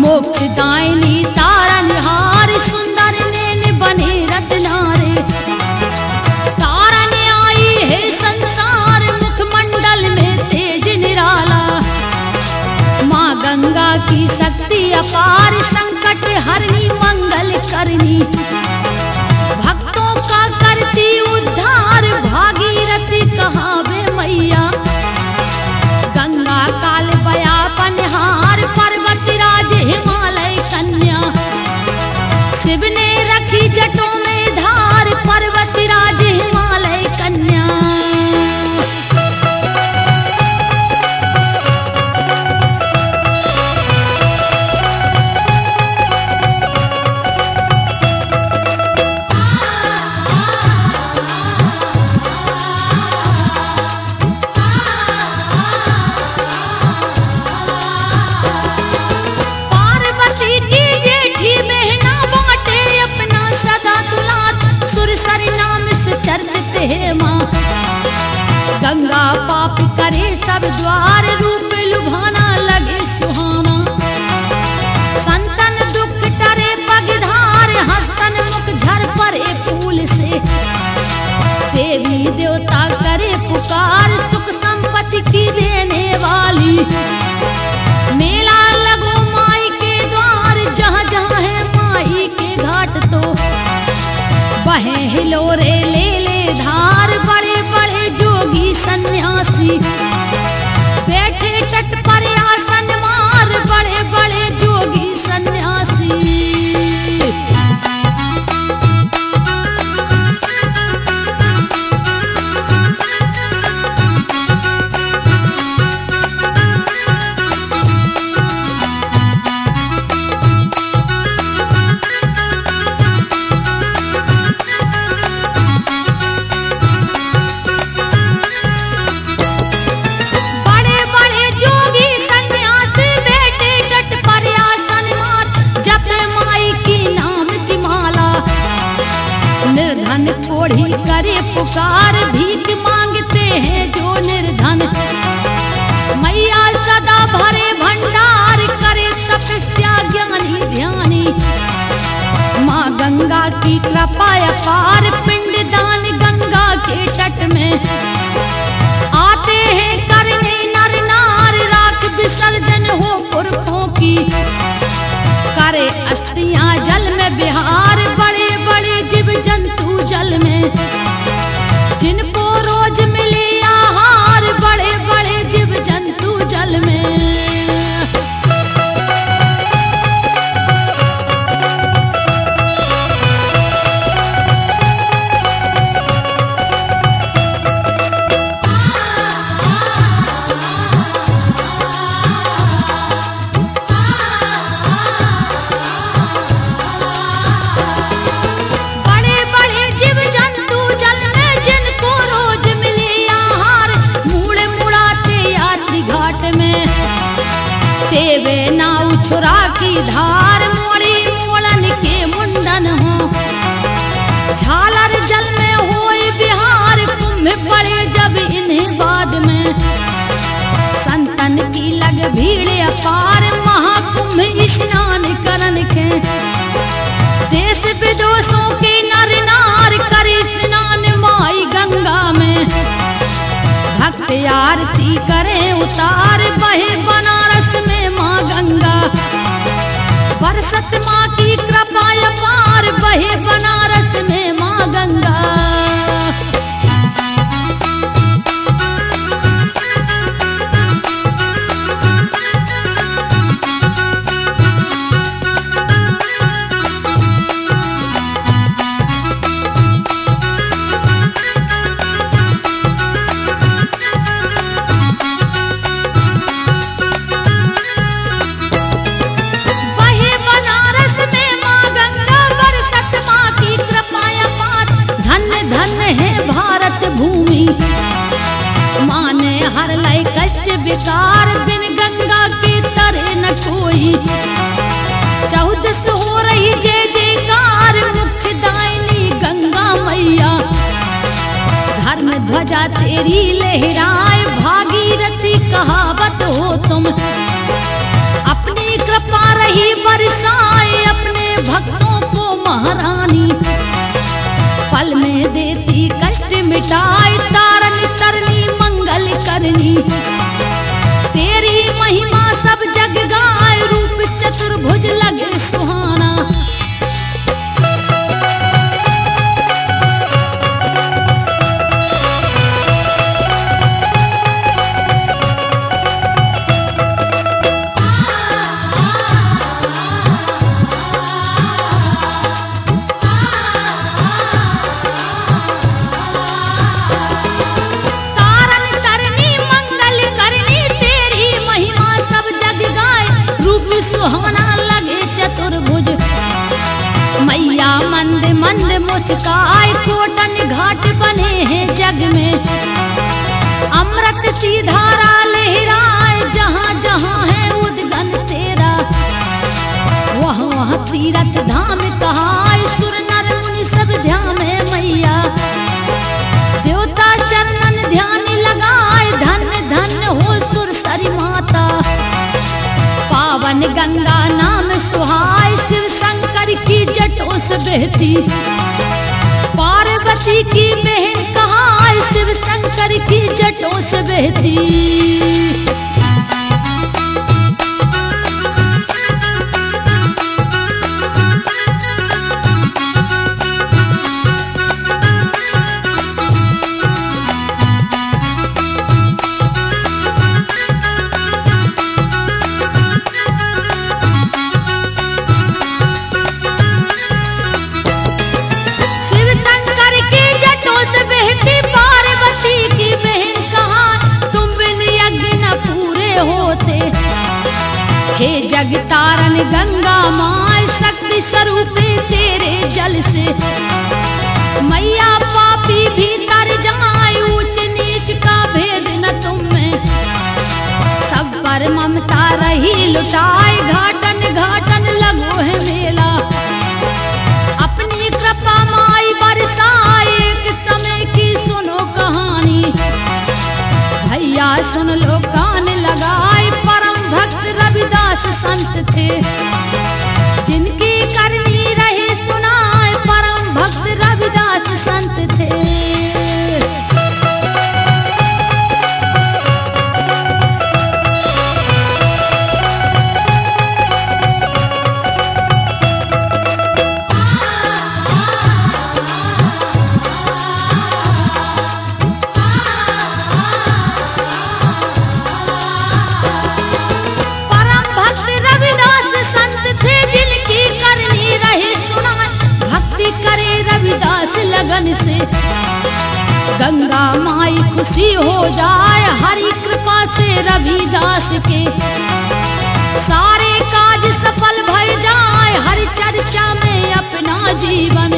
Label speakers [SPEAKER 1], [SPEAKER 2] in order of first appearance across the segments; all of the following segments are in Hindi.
[SPEAKER 1] मोक्षदायिनी तारनहार सुंदर नैन बने रत्नारे। तारन आई है संसार मुखमंडल में तेज निराला। माँ गंगा की शक्ति अपार संकट हरनी मंगल करनी। भक्तों का करती उद्धार भागीरथी कहावे मैया। गंगा काल बयापनहार पर्वतराज हिमालय कन्या। शिव ने रखी जटों में धार पर्वतराज हिमालय कन्या। गंगा पाप करे सब द्वार रूप लुभाना लगे सुहाना। संतन दुख टरे पगधार हस्तन मुख झर परे फूल से। देवी देवता करे पुकार सुख संपत्ति की देने वाली। मेला लगो माई के द्वार जहाँ जहाँ है माई के घाट तो। बहे हिलोरे ले ले धार बड़े बड़े जोगी सन्यासी। बैठे तट पर आसन मार बड़े बड़े जोगी सन्यासी। निर्धन कोढ़ी करे पुकार भीख मांगते हैं जो निर्धन। मैया सदा भरे भंडार करे तपस्या ज्ञानी ध्यानी। माँ गंगा की कृपा अपार पिंड दान गंगा के तट में। आते हैं करने नर नार राख विसर्जन हो पुरखों की। करे अस्थियां जल में बिहार बड़े बड़े जीव जंतु जल में। जिनको रोज मिले आहार बड़े बड़े जीव जंतु जल में। देवे नाव छुरा की धार मोड़ी मोड़न के मुंडन हो। झालर जल में होए बिहार कुंभ पड़े जब इन्हें बाद में। संतन की लग भीड़ अपार महाकुंभ स्नान करन के। देश विदेशों के नर नार करे स्नान माई गंगा में। भक्त आरती करे उतार बहे बनारस में माँ गंगा। बरसत माँ की कृपा अपार बहे बनारस में माँ गंगा। माने हर लय कष्ट विकार बिन गंगा के तरे न कोई। 14 हो रही जय जयकार मोक्षदायिनी गंगा मैया। धर्म ध्वजा तेरी लहराए भागीरथी कहावत हो तुम। अपनी कृपा रही महारानी। पल में देती कष्ट मिटाए, तारन तरनी मंगल करनी। तेरी महिमा सब जग गाए, रूप चतुर्भुज लगे सुहाना। सुहाना लगे चतुर्भुज मैया मंद मंद मुस्काए, कोटन घाट बने हैं जग में। अमृत सी धारा लहराए, जहाँ जहाँ है उद्गम तेरा, वहाँ वहाँ तीरथ धाम कहाए। सुर नर मुनि सब ध्यान है मैया, देवता चरणन ध्यान लगाए। धन्य धन्य हो सुर सरी माता, पावन गंगा नाम सुहाए। शिव शंकर की जटों से बहती, पार्वती की बहन कहाए। शिव शंकर की जटों से बहती। हे जग तारन गंगा माय, शक्ति स्वरूप तेरे जल से। मैया पापी भीतर जाए, ऊंच नीच का भेद न तुम में। सब पर ममता रही लुटाए, घाटन घाटन लगो है मेला। अपनी कृपा माई बरसाए, एक समय की सुनो कहानी। भैया सुन लो कान लगाए, परम भक्त रविदास संत थे, जिनकी करनी रहे सुनाए। परम भक्त रविदास संत थे। लगन से गंगा माई खुशी हो जाए, हरि कृपा से रविदास के सारे काज सफल भय जाए। हरि चर्चा में अपना जीवन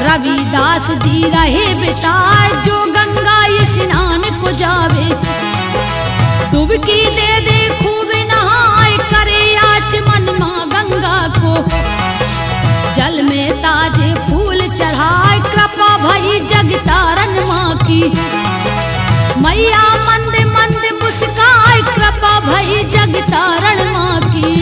[SPEAKER 1] रविदास जी रहे बिताए। जो गंगा स्नान को जावे, डुबकी दे दे खूब नहाए। करे आचमन माँ गंगा को, जल में ताजे फूल चढ़ाए। कृपा भई जग तारन माँ की, मैया मंद मंद मुस्काए। कृपा भई जग तारण माँ की।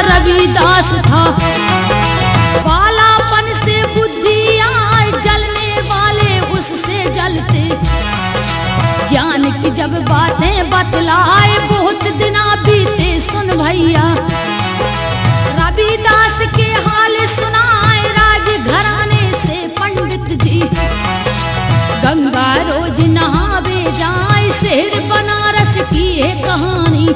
[SPEAKER 1] रविदास था बालापन से बुद्धि आए, जलने वाले उससे जलते। ज्ञान की जब बातें बतलाए, बहुत दिना बीते सुन भैया। रविदास के हाल सुनाए, राज घराने से पंडित जी। गंगा रोज नहावे जाए, शहर बनारस की है कहानी।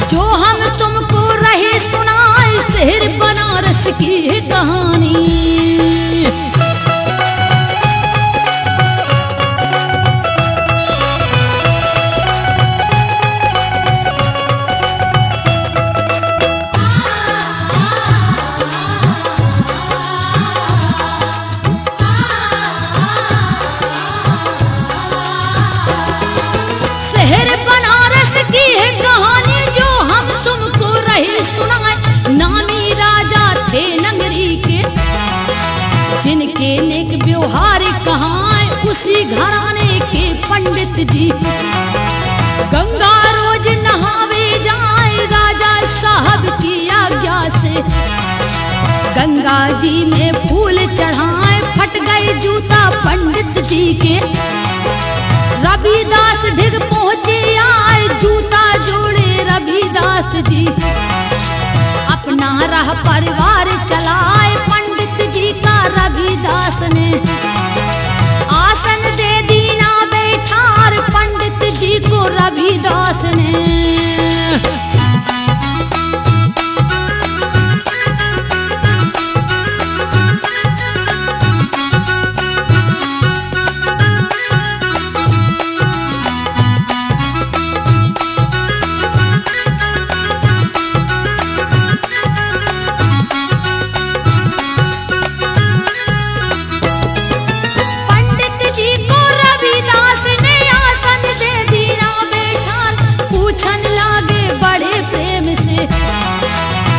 [SPEAKER 1] जो हम तुमको रहे सुनाए, शहर बनारस की है कहानी। जिनके नेक व्यवहार कहाँ उसी घराने के पंडित जी। गंगा रोज नहावे जाए राजा साहब की आज्ञा से। गंगा जी में फूल चढ़ाए फट गए जूता पंडित जी के। रविदास ढिग पहुँचे आए जूता जोड़े रविदास जी। अपना राह परिवार चलाए पंडित जी का रविदास ने। आसन दे दीना बैठार पंडित जी को रविदास ने।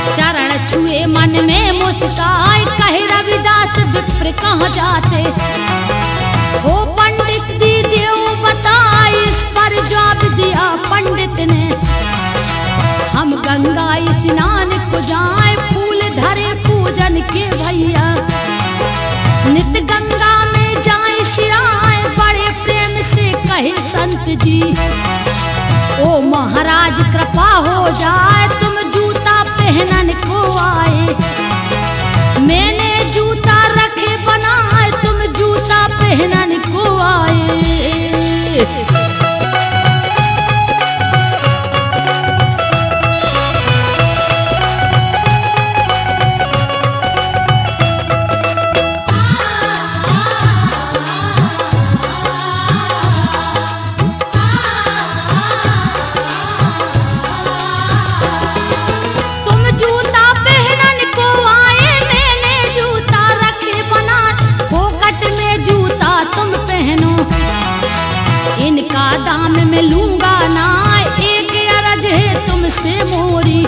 [SPEAKER 1] चरण छुए मन में मुस्काए कहे रविदास विप्र कहाँ जाते हो पंडित दी देव बताए। इस पर जवाब दिया पंडित ने हम गंगा स्नान को जाए फूल धरे पूजन के भैया। नित गंगा में जाए सिराए बड़े प्रेम से कहे संत जी। ओ महाराज कृपा हो जाए तुम जूता पहनन को आए। मैंने जूता रखे बनाए तुम जूता पहनन को आए। इनका दाम में लूंगा ना एक अरज है तुमसे मोरी।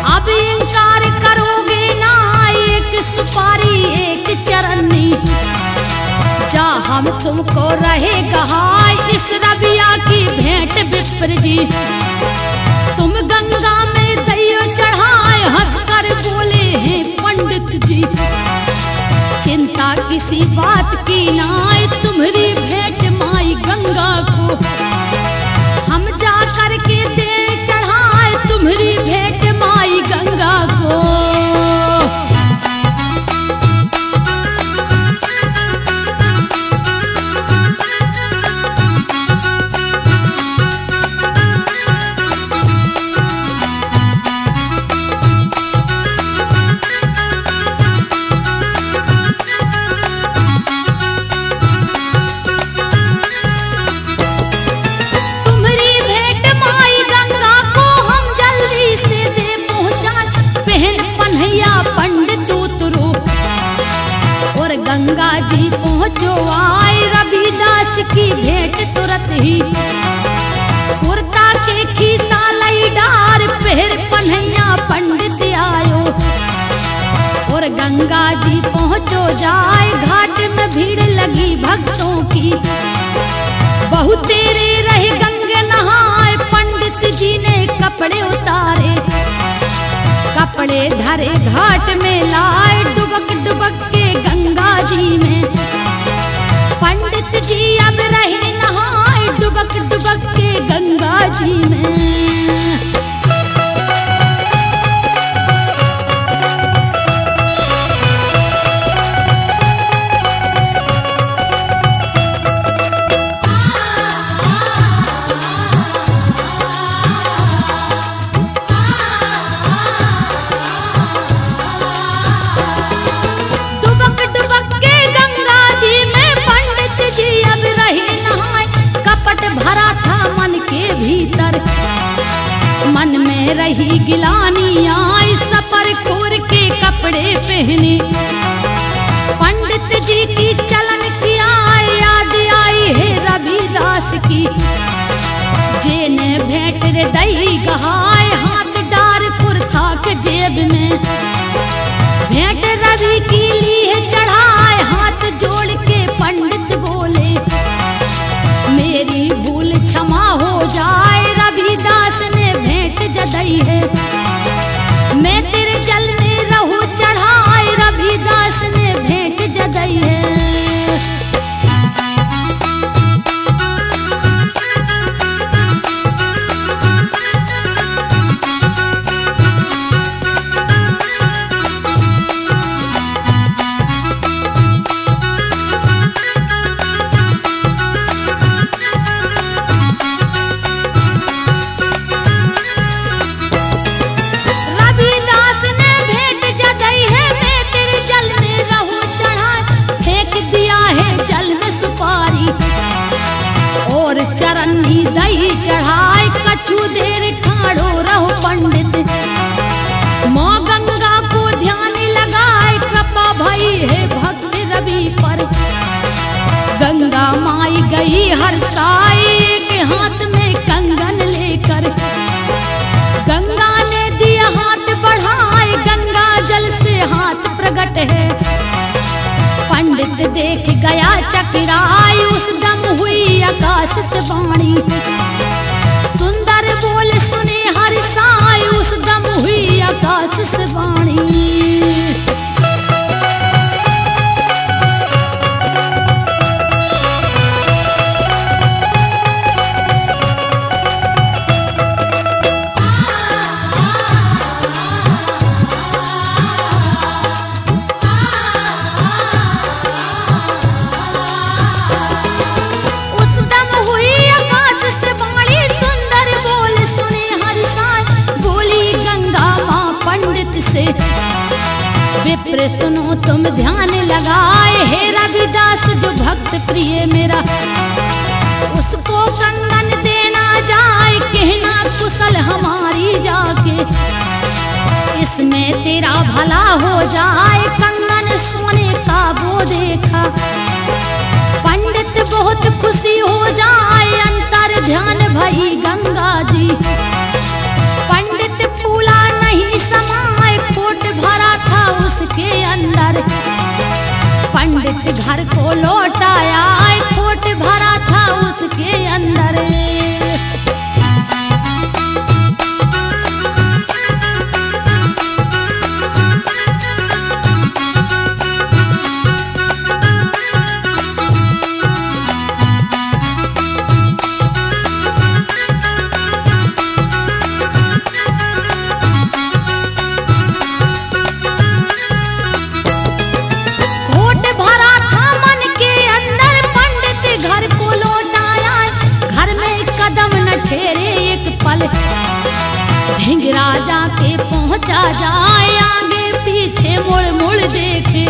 [SPEAKER 1] अब इनकार करोगे ना एक सुपारी एक चरनी। जा हम तुमको रहेगा इस रबिया की भेंट विप्र जी। तुम गंगा में दैयो चढ़ाए हंसकर बोले हैं पंडित जी। चिंता किसी बात की नाय तुम्हारी भेंट माई गंगा को। हम जा कर के दे चढ़ाए तुम्हारी भेंट माई गंगा को। गंगा जी पहुँचो आए रविदास की भेंट तुरंत ही। कुर्ता के खीसा लई डार पहर पन्हैया पंडित आयो। और गंगा जी पहुँचो जाए घाट में भीड़ लगी भक्तों की। बहु तेरे रहे गंगे नहाए पंडित जी ने कपड़े उतारे। कपड़े धरे घाट में लाए डुबक डुबक के गंगा जी में। पंडित जी अब रहे नहाए डुबक डुबक के गंगा जी में। भीतर मन में रही गिलानी आई सपर खोर के कपड़े पहने। पंडित जी की चलन की याद आई है रविदास की। जेने भेंट रे दही गहाय हाथ डार कुर्ता के जेब में। भेंट रवि की ली है जाए। हाथ जोड़ के पंडित बोले मेरी भूल क्षमा हो जाए। रविदास ने भेंट जदई है मैं तेरे जल में रहूं चढ़ाए। रविदास ने भेंट जदई है। और चरनी दही चढ़ाए। कछु देर ठाड़ो रहो पंडित माँ गंगा को ध्यान लगाए। कृपा भई है भक्त रवि पर गंगा माई गई हर्षाई। एक हाथ में कंगन लेकर गंगा ने दिया हाथ बढ़ाए। गंगा जल से हाथ प्रकट है पंडित देख गया चकराई। उस दम हुई आकाश से वाणी सुंदर बोल सुने हर साई। उस दम हुई आकाश से वाणी। से विप्र सुनो तुम ध्यान लगाए। हे रविदास जो भक्त प्रिय मेरा उसको कंगन देना जाए। कहना कुशल हमारी जाके इसमें तेरा भला हो जाए। कंगन सोने का वो देखा पंडित बहुत खुशी हो जाए। अंतर ध्यान भई गंगा जी पंडित फूला नहीं समाए। खोट भरा था उसके अंदर पंडित घर को लौट आया। खोट भरा था उसके अंदर। ढिंग राजा के पहुंचा जाए। आगे पीछे मुड़ मुड़ देखे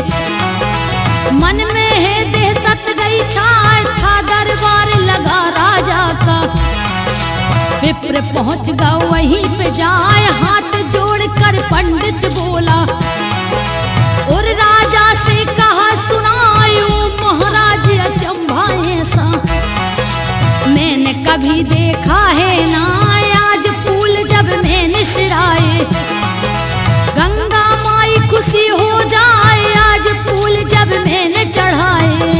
[SPEAKER 1] मन में है दहशत गई छाए। था दरबार लगा राजा का विप्र पहुंच गया वहीं पे जाए। हाथ जोड़ कर पंडित बोला और राजा से कहा सुनायो महाराज अचंभा ऐसा मैंने कभी देखा है ना। आज फूल जब मैंने सिराए गंगा माई खुशी हो जाए। आज फूल जब मैंने चढ़ाए।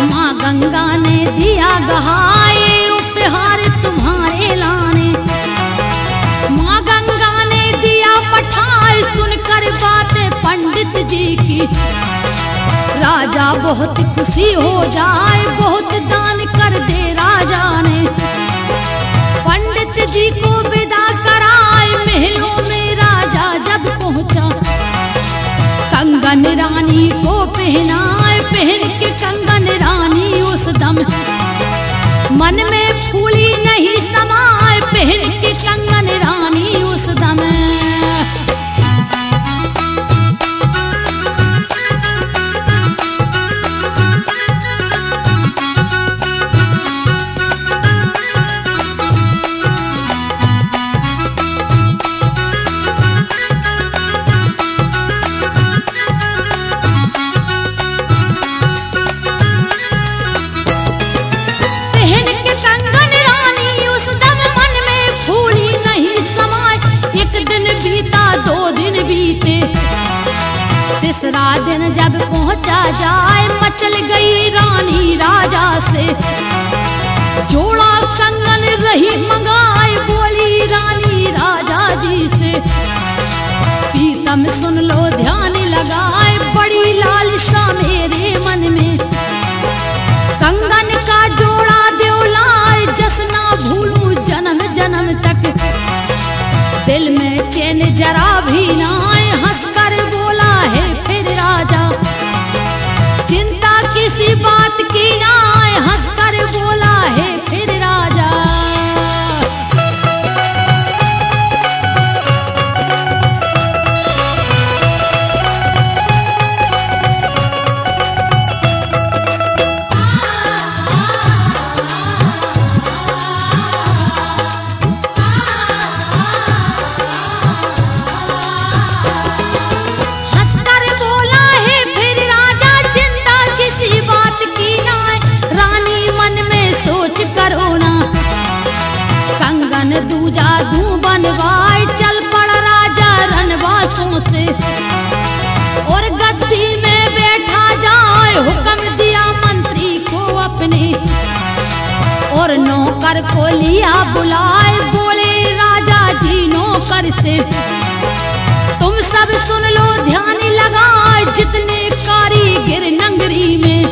[SPEAKER 1] माँ गंगा ने दिया गहाए उपहार तुम्हारे लाने। माँ गंगा ने दिया पठाए सुनकर बातें पंडित जी की। राजा बहुत खुशी हो जाए बहुत दान कर दे राजा ने। पंडित जी को विदा कराए महलों में राजा जब पहुंचा। कंगन रानी को पहनाए पहन के कंगन रानी उस दम मन में फूली नहीं समाए। पहन के कंगन रानी उस दम दूजा दिन जब पहुंचा जाए मचल गई रानी राजा से। जोड़ा कंगन रही मंगाए बोली रानी राजा जी से। पीतम सुन लो ध्यान लगाए बड़ी लालसा मेरे मन में। कंगन का जोड़ा देव लाए जसना भूलूं जन्म जन्म तक। दिल में चैन जरा भी ना आए हंसकर बोला है फिर राजा। चिंता किसी बात की ना आए हंसकर बोला है फिर राजा। दूजा दू बनवाए चल पड़ा राजा रनवासों से। और गद्दी में बैठा जाए हुक्म दिया मंत्री को अपने। और नौकर को लिया बुलाए बोले राजा जी नौकर से। तुम सब सुन लो ध्यान लगाए जितने कारीगर नगरी में।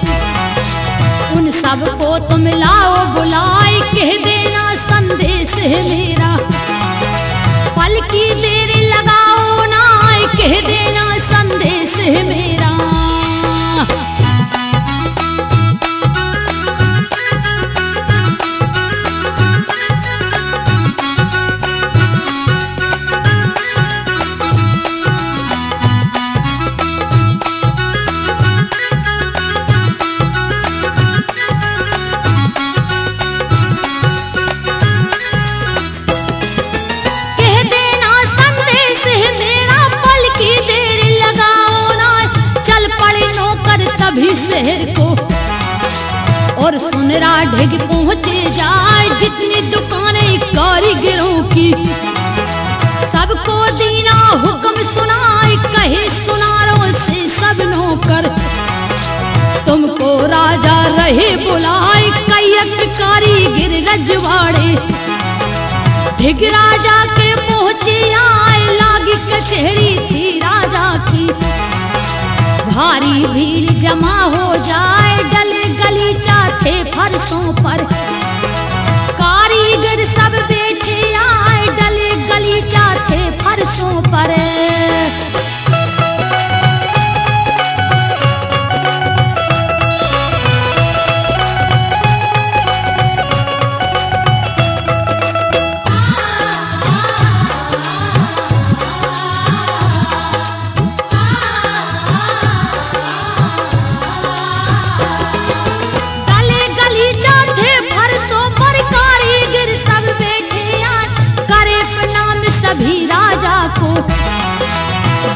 [SPEAKER 1] उन सब को तुम लाओ बुलाए कह देना संदेश है मेरा। पल की देर लगाओ ना कह देना संदेश है मेरा। शहर को और सुनरा ढिग पहुंचे जाए जितनी दुकानें कारीगरों की। सबको दीना हुक्म सुनाए कहे सुनारों से सब नौकर। तुमको राजा रहे बुलाए कैयक कारीगर रजवाड़े। ढिग राजा के पहुंचे आए लागी कचहरी थी राजा की। भारी भीड़ जमा हो जाए डले गलीचा थे फर्शों पर। कारीगर सब बैठे आए डले गलीचा थे फर्शों पर।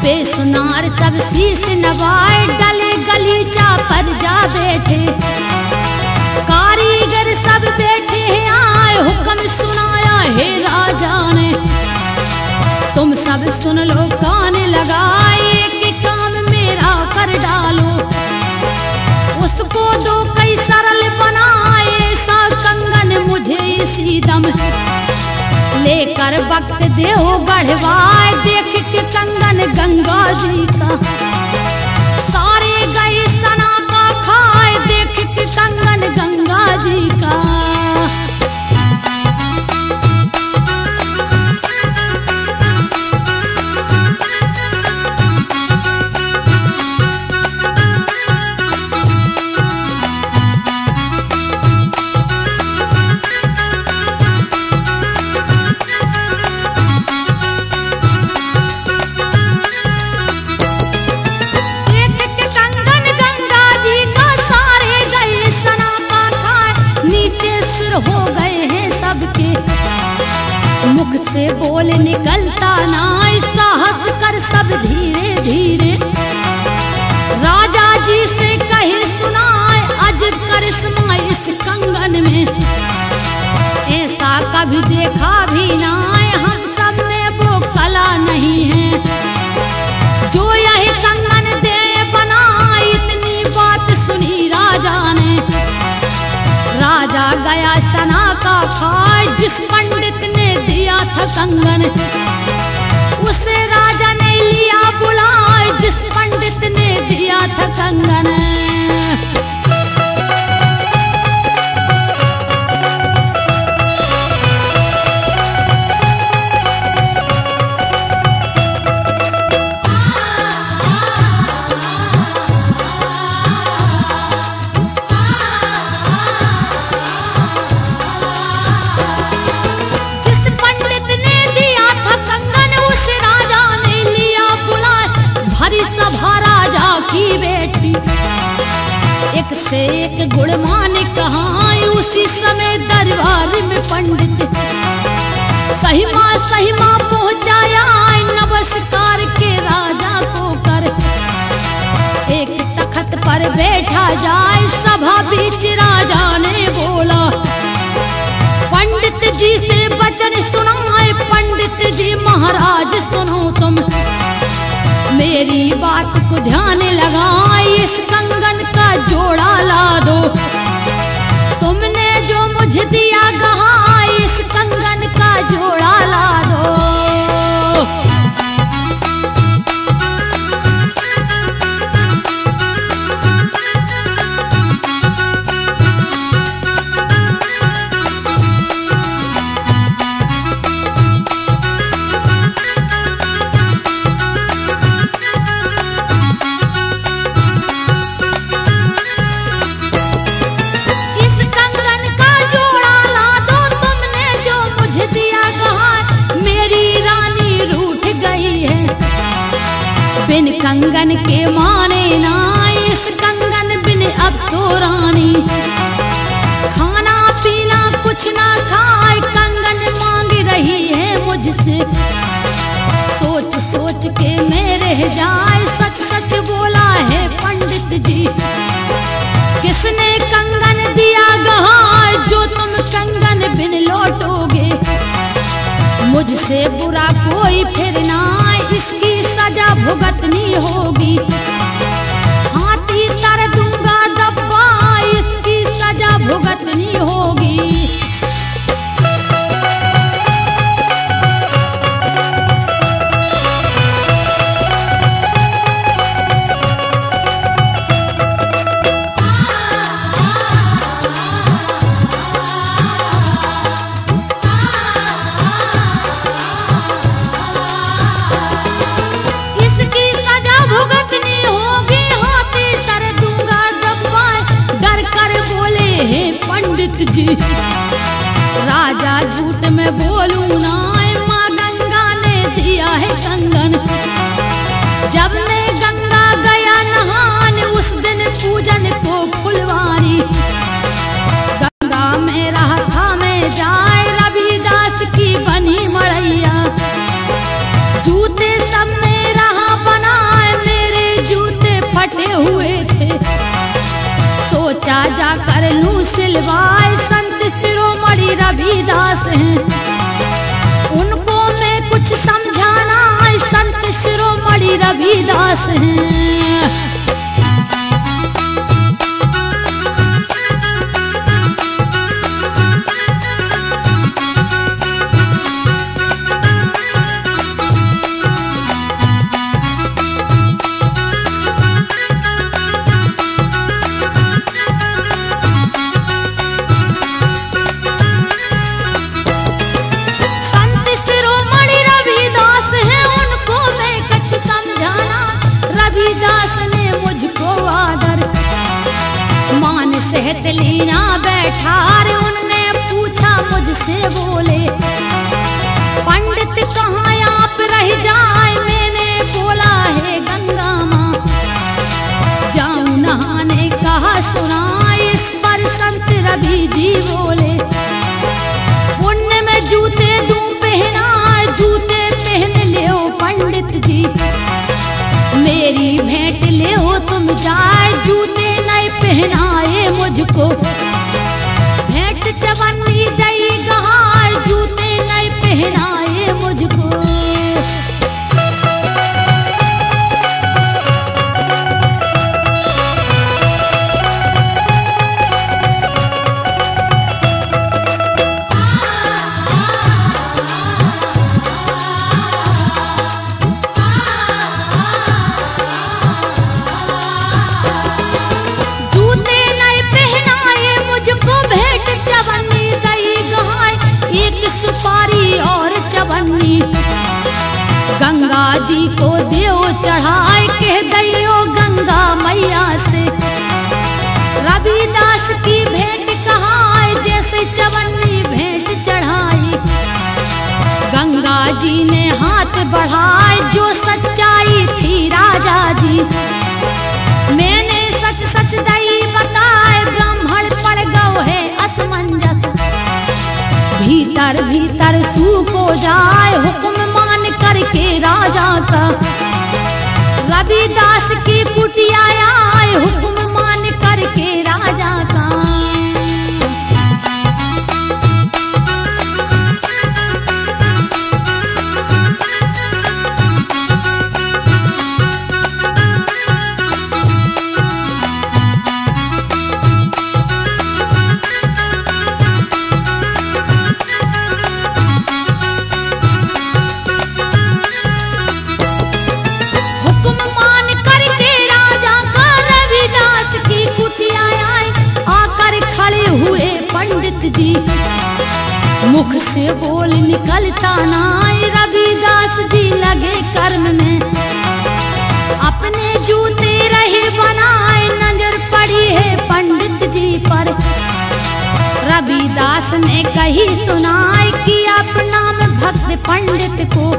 [SPEAKER 1] बेसुनार सब शीश नवाए डले गलीचा पर जा बैठे। कारीगर सब बैठे आए हुक्म सुनाया है राजा ने। तुम सब सुन लो कान लगाए कि काम मेरा कर डालो। उसको दो कई सरल बनाए ऐसा कंगन मुझे इसी दम। लेकर वक्त देहो गढ़वाए देख के कंगन गंगा जी का। सारे गए सना का खाए देख के कंगन गंगा जी का। मुख से बोल निकलता ना साहस कर सब धीरे धीरे। राजा जी से कहे सुनाए अजब करिश्मा इस कंगन में। ऐसा कभी देखा भी ना हम सब में वो कला नहीं है। जो यही कंगन दे राजा ने। राजा गया सना का खाए, जिस पंडित ने दिया था कंगन, उसे राजा ने लिया बुलाए, जिस पंडित ने दिया था कंगन। सभा राजा की बेटी, एक से एक गुणमान कहाए, उसी समय दरबार में पंडित सहीमा पहुंचाया, नमस्कार के राजा को कर। एक तख्त पर बैठा जाए, सभा बीच राजा ने बोला, पंडित जी से वचन सुनाए। पंडित जी महाराज सुनो तुम, मेरी बात को ध्यान लगाए, इस कंगन का जोड़ा ला दो। तुमने जो मुझे दिया गहा, इस कंगन का जोड़ा ला दो। बिन कंगन के माने ना, इस कंगन बिन अब तो रानी खाना पीना कुछ ना खाए। कंगन मांग रही है मुझसे, सोच सोच के मैं रह जाए। सच सच बोला है पंडित जी, किसने कंगन दिया गहा, जो तुम कंगन बिन लौटोगे। मुझसे बुरा कोई फिर ना, इसकी सजा भुगतनी होगी। हाथी तर दूंगा दब्बा, इसकी सजा भुगतनी होगी। पंडित जी राजा झूठ में बोलूं ना, माँ गंगा ने दिया है कंगन। जब मैं गंगा गया नहान, उस दिन पूजन को फुलवारी। गंगा में रहा था मैं जाए, रविदास की बनी मड़ैया। जूते सब में रहा बनाए, मेरे जूते फटे हुए थे। सोचा जाकर लूं सिलवाए, संत शिरोमणि रविदास हैं, उनको मैं कुछ समझाना। संत शिरोमणि रविदास हैं। रविदास ने मुझको आदर मान सहित लीना बैठा रे। उनने पूछा मुझसे बोले, पंडित कहाँ आप रह जाए। मैंने बोला है गंगा माँ जाऊं नहाने, कहा सुना। इस पर संत रवि जी बोले, पुण्य में जूते दूं पहना, जूते पहन ले पंडित जी। मेरी भेंट ले हो तुम जाए, जूते नहीं पहनाए मुझको। भेंट चवन्नी दई गहाए, जूते नहीं पहनाए मुझको। गंगा जी को देव चढ़ाए कह दैयो गंगा मैया से। रविदास की भेंट कहाए जैसे चवन्नी भेंट चढ़ाई। गंगा जी ने हाथ बढ़ाए जो सच्चाई थी राजा जी। मैंने सच सच दई बताए ब्राह्मण पड़ गओ है असमंजस। भीतर भीतर सूख हो जाए हुक्म मान करके राजा का। रविदास की कुटिया आए हुक्म मान करके राजा का। जी मुख से बोल निकलता ना रविदास जी लगे कर्म में। अपने जूते रहे बनाए नजर पड़ी है पंडित जी पर। रविदास ने कही सुनाई कि अपना में भक्त पंडित को।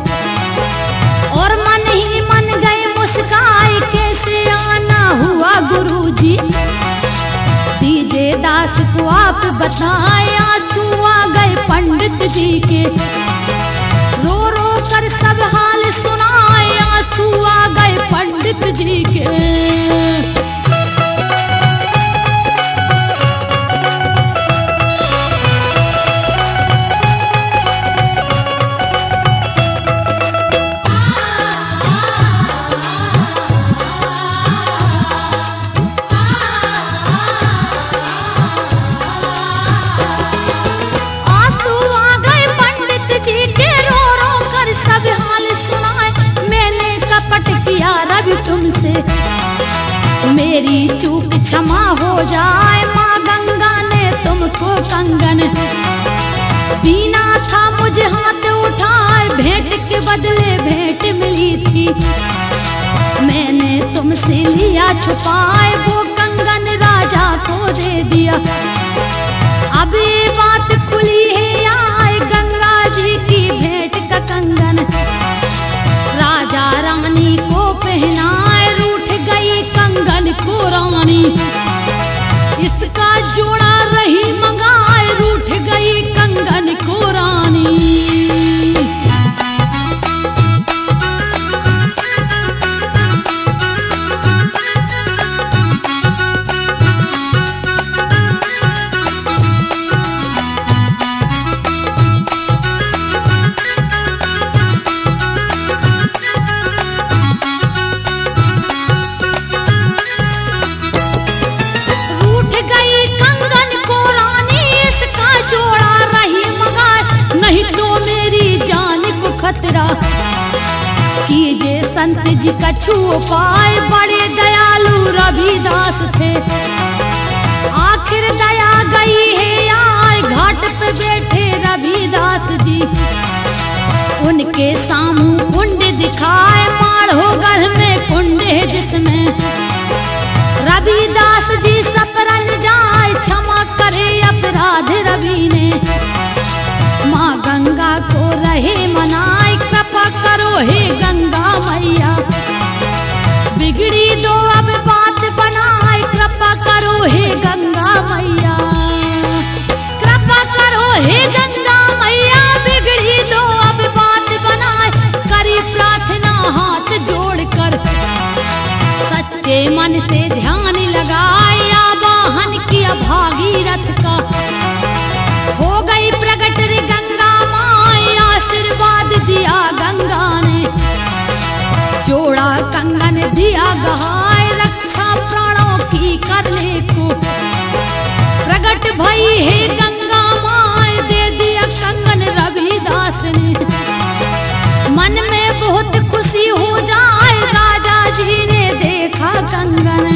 [SPEAKER 1] और मन ही मन गए मुस्काए कैसे आना हुआ गुरुजी। दीजे दास को आप बताए आंसू आ गए पंडित जी के। रो रो कर सब हाल सुनाए आंसू आ गए पंडित जी के। तुमसे मेरी चूक क्षमा हो जाए। माँ गंगा ने तुमको कंगन दीना था मुझे हाथ उठाए। भेंट के बदले भेंट मिली थी मैंने तुमसे लिया छुपाए। वो कंगन राजा को दे दिया। अब ये बात खुली है आए गंगा जी की भेंट का कंगन। राजा रानी को पहनाए रूठ गई कंगन को रानी। इसका जोड़ा रही मंगाए रूठ गई कंगन को रानी। खतरा कीजे संत जी कछु उपाय। बड़े दयालु रविदास थे आखिर दया गई है आए। घाट पे बैठे रविदास जी उनके सामू कुंड दिखाए। माढ़ो गढ़ में कुंड है जिसमें रविदास जी सपरन जाए। क्षमा करे अपराध रवि ने माँ गंगा को रहे मनाए। कृपा करो हे गंगा मैया बिगड़ी दो अब बात बनाए। कृपा करो हे गंगा मैया कृपा करो हे गंगा मैया बिगड़ी दो अब बात बनाए। करी प्रार्थना हाथ जोड़कर सच्चे मन से ध्यान लगाए। आवाहन किया भागीरथ का हो गई प्रगट रे गंगा माए। आशीर्वाद दिया गंगा ने जोड़ा कंगन दिया गहाए। रक्षा प्राणों की करने को प्रगट भई है गंगा माए। दे दिया कंगन रविदास ने मन में बहुत खुशी हो जाए। राजा जी ने देखा कंगन।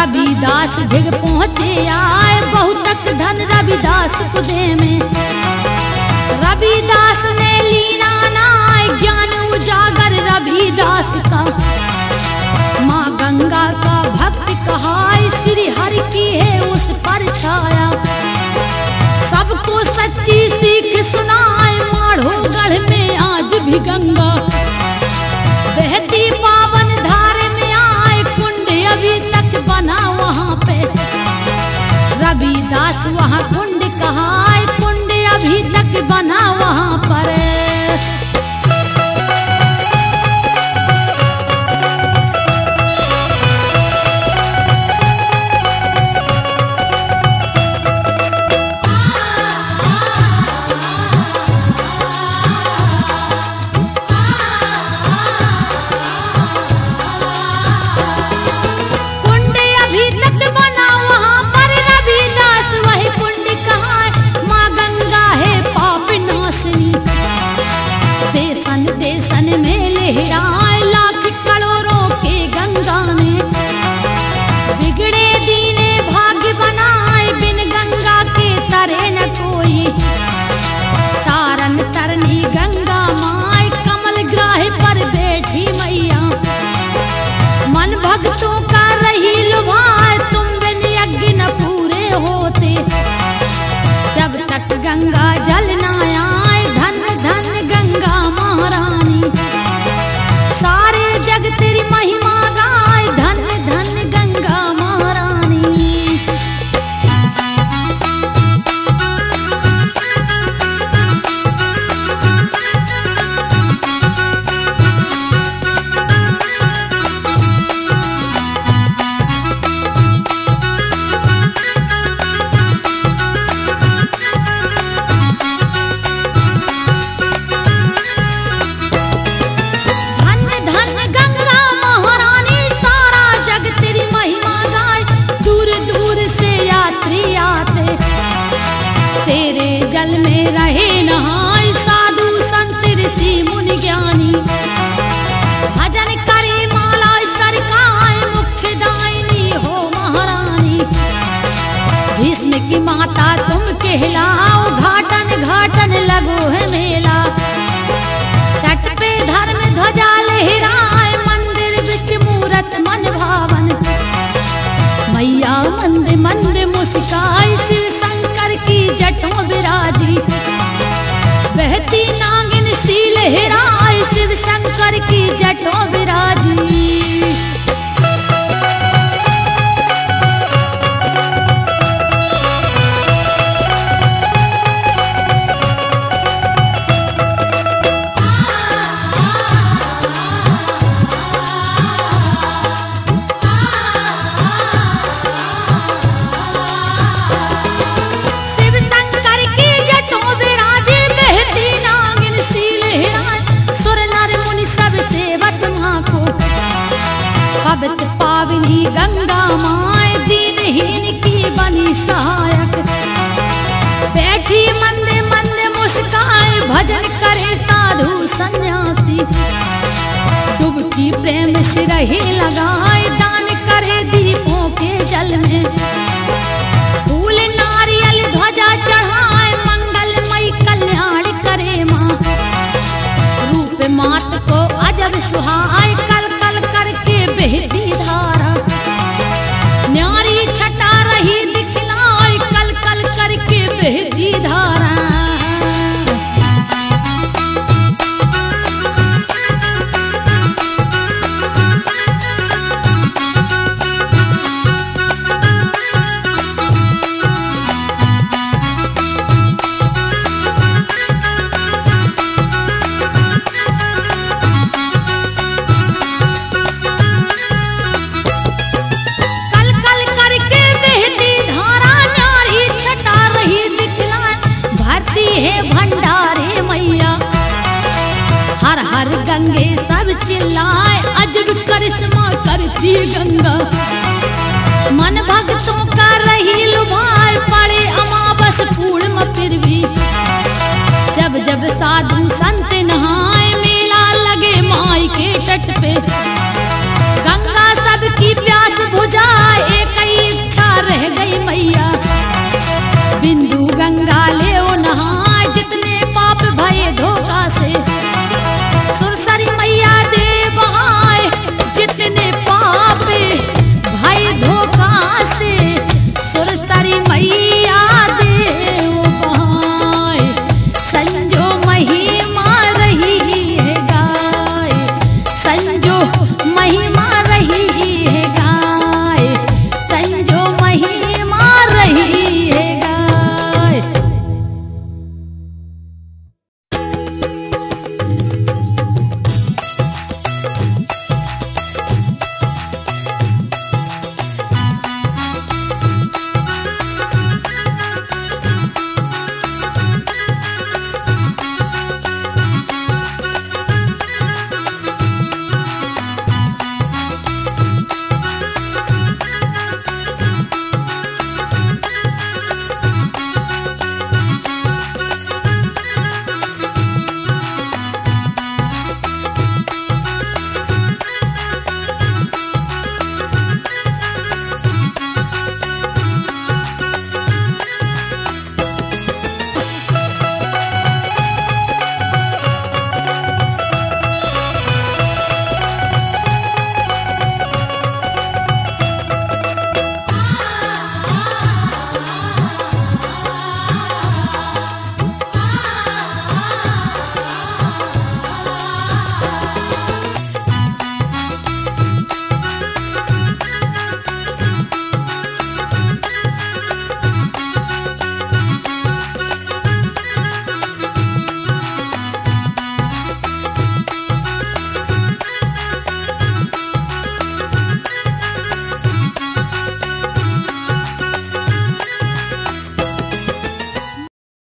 [SPEAKER 1] रविदास ढिग पहुँचे आए, बहुतक धन रविदास को दे में। रविदास ने लीना नाय, ज्ञान उजागर रविदास का। माँ गंगा का भक्त कहाय, श्री हरि की है उस पर छाया। सबको सच्ची सीख सुनाए, माढ़ोगढ़ में आज भी गंगा बहती पावन धार में आए। कुंड अभी तक बना वहाँ पे, रविदास वहाँ कुंड कहाय, कुंड अभी तक बना वहाँ पर। देशन में लहराए लाख करोड़ों के गंगा ने। बिगड़े दीने भाग्य बनाए, बिन गंगा के तरे न कोई। तारन तरनी गंगा माय, कमल ग्राह पर बैठी मैया। मन भक्तों का रही लुभाए, तुम बिन यज्ञ न पूरे होते। जब तक गंगा जल न आए, धन धन गंगा महारानी। सारे जग तेरी महिमा गाए, धन धन गंगा महारानी। तेरे जल में रहे नहाय, साधु संत ऋषि मुनि ज्ञानी। भजन करे माला सरकाय, मुख्य दायिनी हो महारानी। भीष्म की माता तुम कहलाओ, घाटन घाटन लगो है मेला। तट पे धर्म ध्वजा लहराए, मंदिर बिच मूरत मन भावन। मैया मंद मंद मुस्काई, शिव शंकर की जटों विराजी। बहती नागिन सी लहराए, शिव शंकर की जटों विराजी। पवित्र पावनी गंगा माय, दीनहीन की बनी सहायक। बैठी मंदे मंदे मुस्काए, भजन करे साधु सन्यासी। डुबकी प्रेम से रही लगाए, दान करे दीपों के जल में। फूल नारियल ध्वजा चढ़ाए, मंगलमय कल्याण करे माँ। रूप मात को अजब सुहाए, कल कल करके बहती धारा। न्यारी छटा रही दिखलाए, कल कल करके बहती धारा। हर गंगे सब चिल्लाए, अजब करिश्मा करती गंगा। मन भक्तों का रही लुभाए, पड़े अमावस पूर्णिमा फिर भी। जब जब साधु संत नहाए, मेला लगे माई के तट पे। गंगा सबकी प्यास बुझाए, एक मैया बिंदु गंगा ले नहाए जितने पाप भये धोखा से सुरसरी मैया दे बहाए जितने पाप भये धोखा से सुरसरी मैया दे बहाए संजो महिमा रही है गाय संजो महिमा रही है गाय संजो महिमा रही